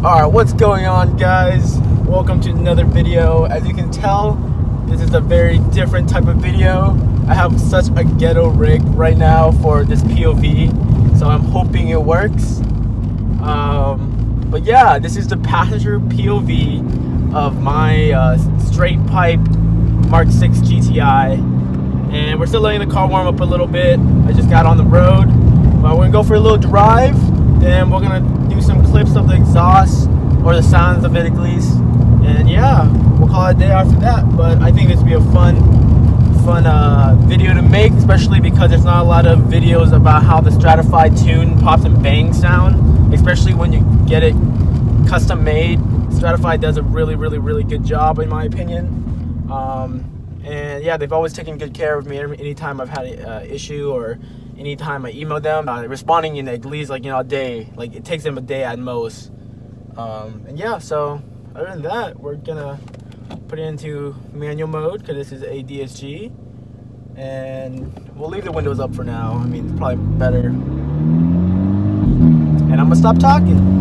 Alright, what's going on, guys? Welcome to another video. As you can tell, this is a very different type of video. I have such a ghetto rig right now for this POV, so I'm hoping it works. But yeah, this is the passenger POV of my straight pipe MK6 GTi, and we're still letting the car warm up a little bit. I just got on the road, but we're gonna go for a little drive. Then we're gonna do some clips of the exhaust, or the sounds of it at least, and yeah, we'll call it a day after that. But I think this will be a fun video to make, especially because there's not a lot of videos about how the Stratified Tune pops and bangs sound, especially when you get it custom made. Stratified does a really good job, in my opinion. And yeah, they've always taken good care of me anytime I've had an issue, or anytime I email them, responding in at least a day. Like, it takes them a day at most. And yeah, so other than that, we're gonna put it into manual mode because this is a DSG, and we'll leave the windows up for now. I mean, it's probably better. And I'm gonna stop talking.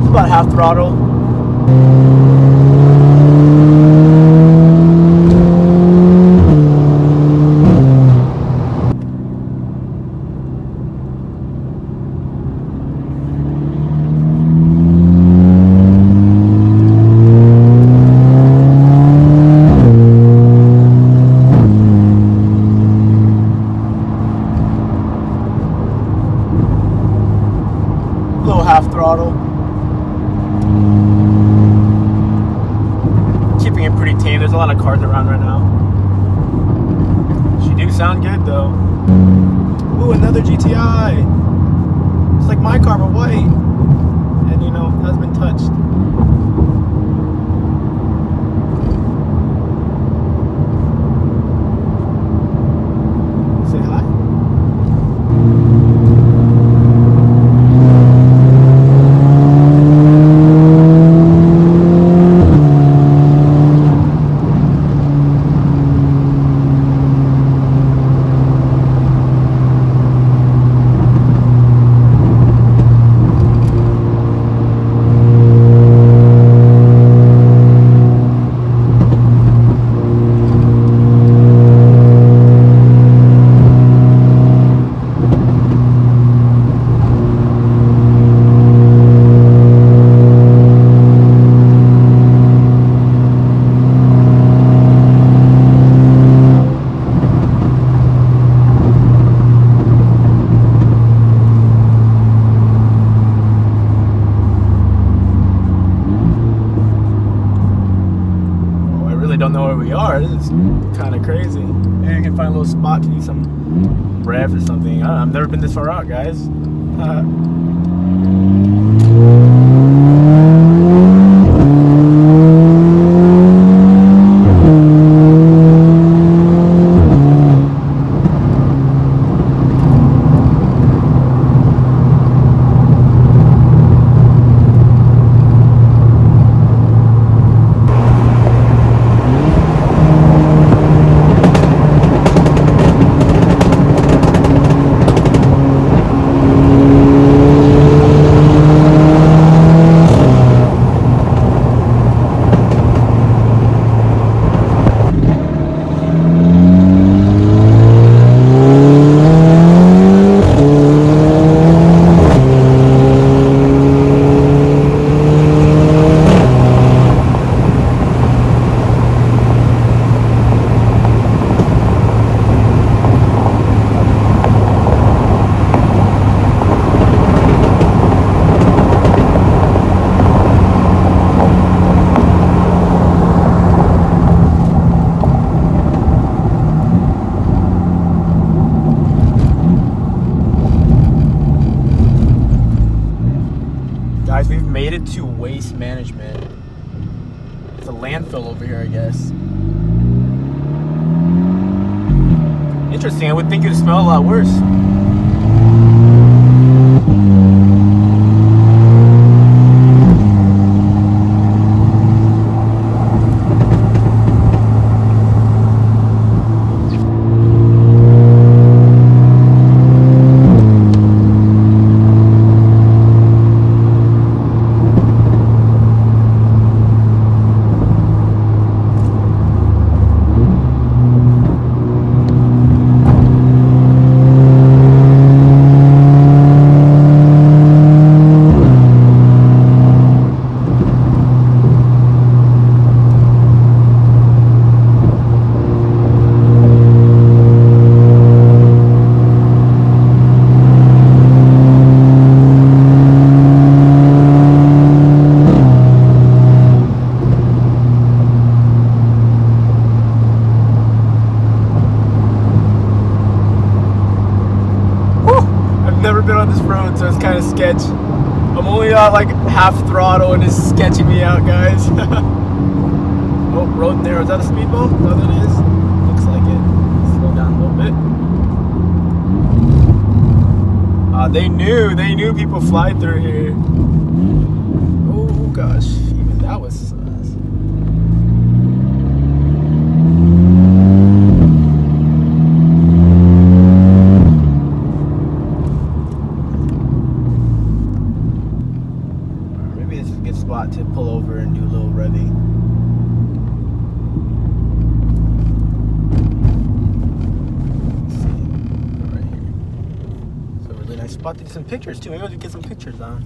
About half throttle. Little half throttle. Keeping it pretty tame. There's a lot of cars around right now. She do sound good though. Ooh, another GTi. It's like my car but white, and has been touched. Say hi. Don't know where we are. This is kind of crazy. Maybe I can find a little spot to do some revs or something. I've never been this far out, guys. a landfill over here, I guess. Interesting. I would think it would smell a lot worse. Never been on this road, so it's kind of sketch. I'm only on like half throttle and it's sketching me out, guys. Oh, road there. Is that a speed bump? No, that is. Looks like it. Slow down a little bit. They knew people fly through here. Oh gosh, even that was sus. Spot to pull over and do a little revving. Let's see, right here. It's a really nice spot to get some pictures too. Maybe I'll get some pictures on.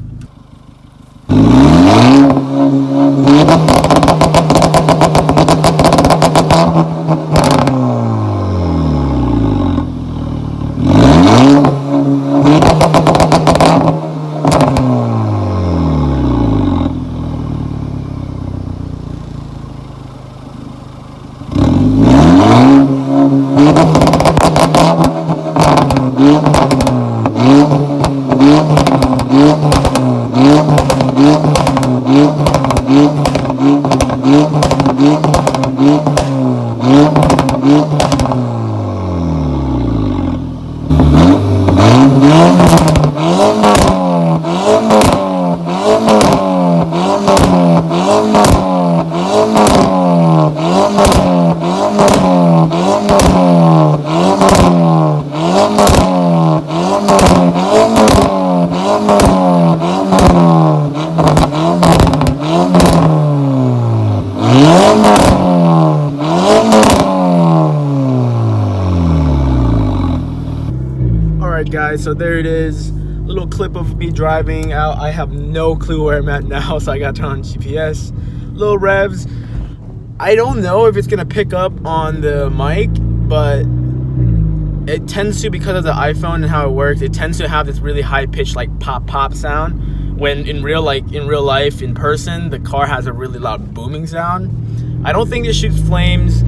Alright guys, so there it is. Little clip of me driving out. I have no clue where I'm at now, so I got to turn on GPS. Little revs. I don't know if it's gonna pick up on the mic, but it tends to, because of the iPhone and how it works, it tends to have this really high pitched like pop sound, when in real life, in person, the car has a really loud booming sound. I don't think it shoots flames.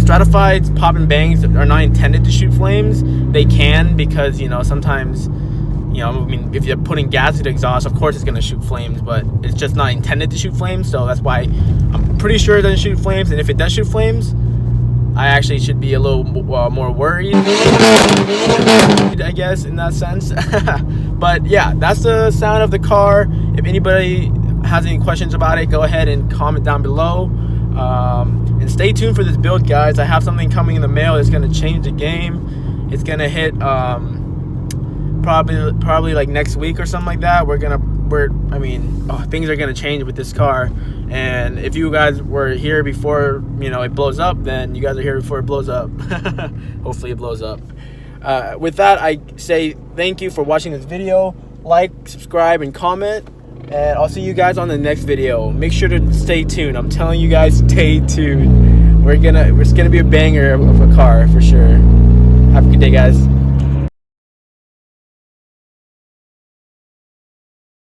Stratified pop and bangs are not intended to shoot flames. They can, because, you know, sometimes, you know, I mean, if you're putting gas to the exhaust, of course it's going to shoot flames, but it's just not intended to shoot flames. So that's why I'm pretty sure it doesn't shoot flames. And if it does shoot flames, I actually should be a little more worried, I guess, in that sense. But yeah, that's the sound of the car. If anybody has any questions about it, go ahead and comment down below. And stay tuned for this build, guys. I have something coming in the mail that's going to change the game. It's going to hit probably like next week or something like that. Things are going to change with this car. And if you guys were here before, you know, it blows up, then you guys are here before it blows up. Hopefully it blows up. With that, I say thank you for watching this video. Like, subscribe, and comment. And I'll see you guys on the next video. Make sure to stay tuned. I'm telling you guys, stay tuned. It's gonna be a banger of a car for sure. Have a good day, guys.